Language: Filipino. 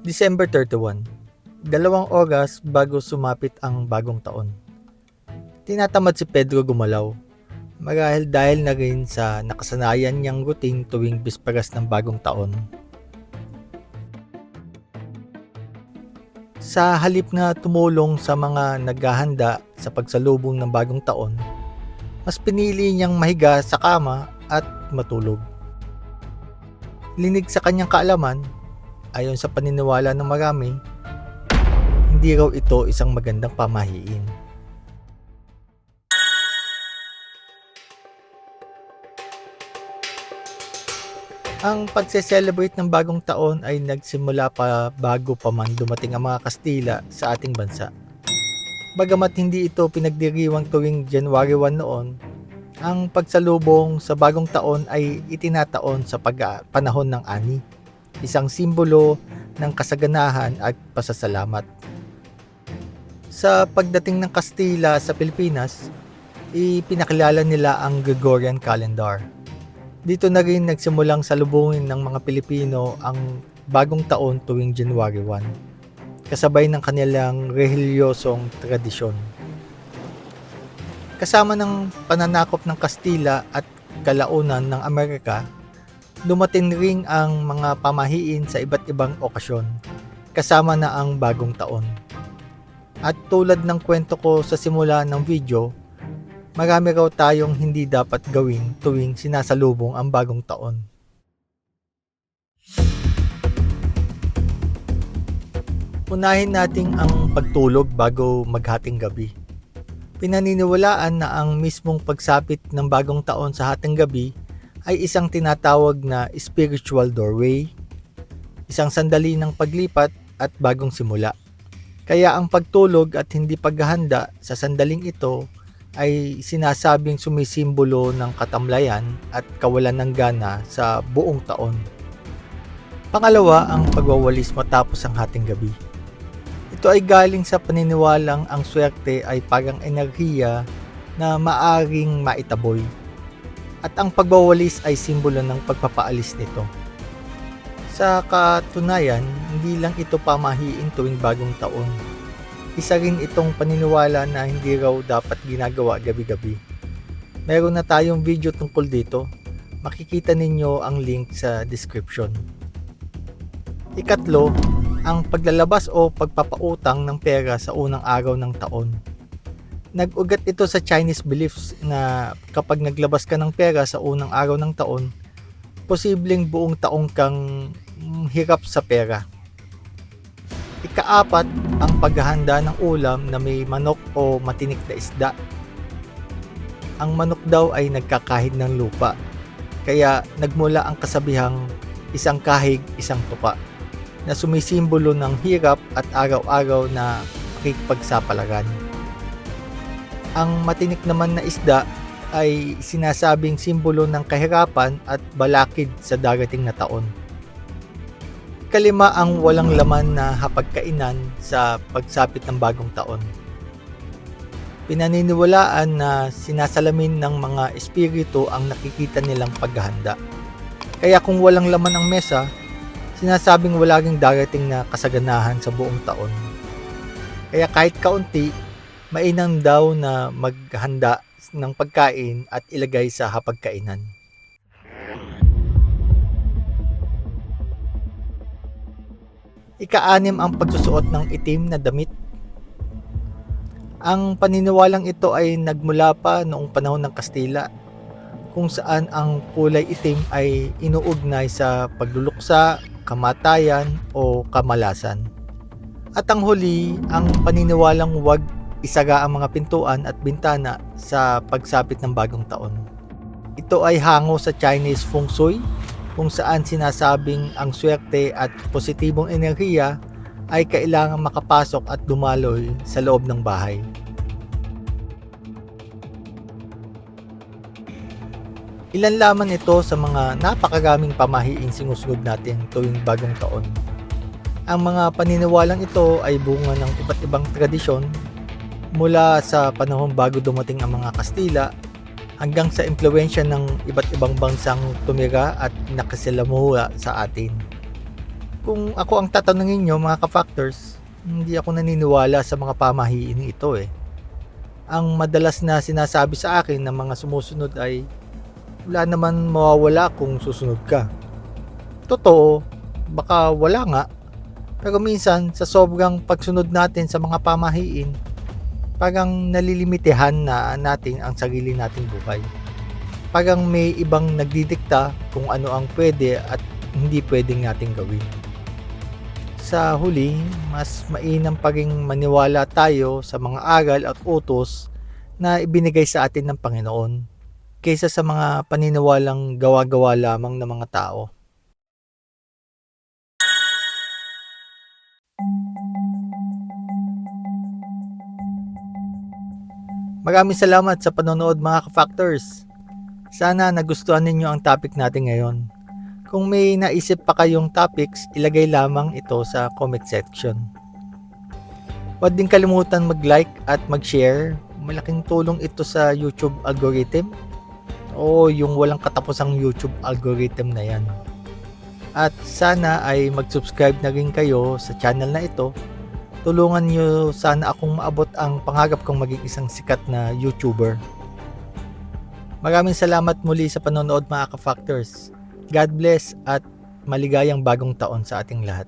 December 31, 2 oras bago sumapit ang bagong taon. Tinatamad si Pedro gumalaw, marahil dahil na rin sa nakasanayan niyang routine tuwing bisperas ng bagong taon. Sa halip na tumulong sa mga naghahanda sa pagsalubong ng bagong taon, mas pinili niyang mahiga sa kama at matulog. Linig sa kanyang kaalaman, ayon sa paniniwala ng marami, hindi raw ito isang magandang pamahiin. Ang pagse-celebrate ng bagong taon ay nagsimula pa bago pa man dumating ang mga Kastila sa ating bansa. Bagamat hindi ito pinagdiriwang tuwing January 1 noon, ang pagsalubong sa bagong taon ay itinataon sa panahon ng ani, isang simbolo ng kasaganahan at pasasalamat. Sa pagdating ng Kastila sa Pilipinas, ipinakilala nila ang Gregorian calendar. Dito na rin nagsimulang salubungin ng mga Pilipino ang bagong taon tuwing January 1, kasabay ng kanilang relihiyosong tradisyon. Kasama ng pananakop ng Kastila at kalaunan ng Amerika, dumating rin ang mga pamahiin sa iba't ibang okasyon, kasama na ang bagong taon. At tulad ng kwento ko sa simula ng video, marami raw tayong hindi dapat gawin tuwing sinasalubong ang bagong taon. Unahin natin ang pagtulog bago maghating gabi. Pinaniniwalaan na ang mismong pagsapit ng bagong taon sa hating gabi ay isang tinatawag na spiritual doorway, isang sandali ng paglipat at bagong simula. Kaya ang pagtulog at hindi paghahanda sa sandaling ito ay sinasabing sumisimbolo ng katamlayan at kawalan ng gana sa buong taon. Pangalawa, ang pagwawalis matapos ang hating gabi. Ito ay galing sa paniniwalang ang swerte ay parang enerhiya na maaring maitaboy. At ang pagwawalis ay simbolo ng pagpapaalis nito. Sa katunayan, hindi lang ito pamahiin tuwing bagong taon. Isa rin itong paniniwala na hindi raw dapat ginagawa gabi-gabi. Meron na tayong video tungkol dito. Makikita ninyo ang link sa description. Ikatlo, ang paglalabas o pagpapautang ng pera sa unang araw ng taon. Nag-ugat ito sa Chinese beliefs na kapag naglabas ka ng pera sa unang araw ng taon, posibleng buong taong kang hirap sa pera. Ikaapat, ang paghahanda ng ulam na may manok o matinik na isda. Ang manok daw ay nagkakahig ng lupa, kaya nagmula ang kasabihang isang kahig, isang tupa, na sumisimbolo ng hirap at araw-araw na pakikipagsapalaran. Ang matinik naman na isda ay sinasabing simbolo ng kahirapan at balakid sa darating na taon. Kalima, ang walang laman na hapagkainan sa pagsapit ng bagong taon. Pinaniniwalaan na sinasalamin ng mga espiritu ang nakikita nilang paghahanda. Kaya kung walang laman ang mesa, sinasabing wala ring darating na kasaganahan sa buong taon. Kaya kahit kaunti, mainam daw na maghanda ng pagkain at ilagay sa hapagkainan. Ika-anim, ang pagsusuot ng itim na damit. Ang paniniwalang ito ay nagmula pa noong panahon ng Kastila, kung saan ang kulay itim ay inuugnay sa pagluluksa, kamatayan o kamalasan. At ang huli, ang paniniwalang huwag isaga ang mga pintuan at bintana sa pagsapit ng bagong taon. Ito ay hango sa Chinese Feng Shui, kung saan sinasabing ang swerte at positibong enerhiya ay kailangang makapasok at dumaloy sa loob ng bahay. Ilan lamang ito sa mga napakaraming pamahiing sinusunod natin tuwing bagong taon. Ang mga paniniwalang ito ay bunga ng iba't ibang tradisyon mula sa panahon bago dumating ang mga Kastila hanggang sa impluwensya ng iba't ibang bansang tumira at nakasalamuha sa atin. Kung ako ang tatanungin nyo mga ka-factors, hindi ako naniniwala sa mga pamahiin ito eh. Ang madalas na sinasabi sa akin ng mga sumusunod ay wala naman mawawala kung susunod ka. Totoo, baka wala nga. Pero minsan sa sobrang pagsunod natin sa mga pamahiin, parang nalilimitahan na natin ang sarili nating buhay. Parang may ibang nagdidikta kung ano ang pwede at hindi pwedeng nating gawin. Sa huli, mas mainam pa ring maniwala tayo sa mga aral at utos na ibinigay sa atin ng Panginoon kaysa sa mga paniniwalang gawa-gawa lamang ng mga tao. Maraming salamat sa panonood mga ka-factors. Sana nagustuhan ninyo ang topic natin ngayon. Kung may naisip pa kayong topics, ilagay lamang ito sa comment section. Huwag din kalimutan mag-like at mag-share. Malaking tulong ito sa YouTube algorithm o yung walang katapusang YouTube algorithm na yan. At sana ay mag-subscribe na rin kayo sa channel na ito. Tulungan nyo sana akong maabot ang pangarap kong maging isang sikat na YouTuber. Maraming salamat muli sa panonood mga ka-factors. God bless at maligayang bagong taon sa ating lahat.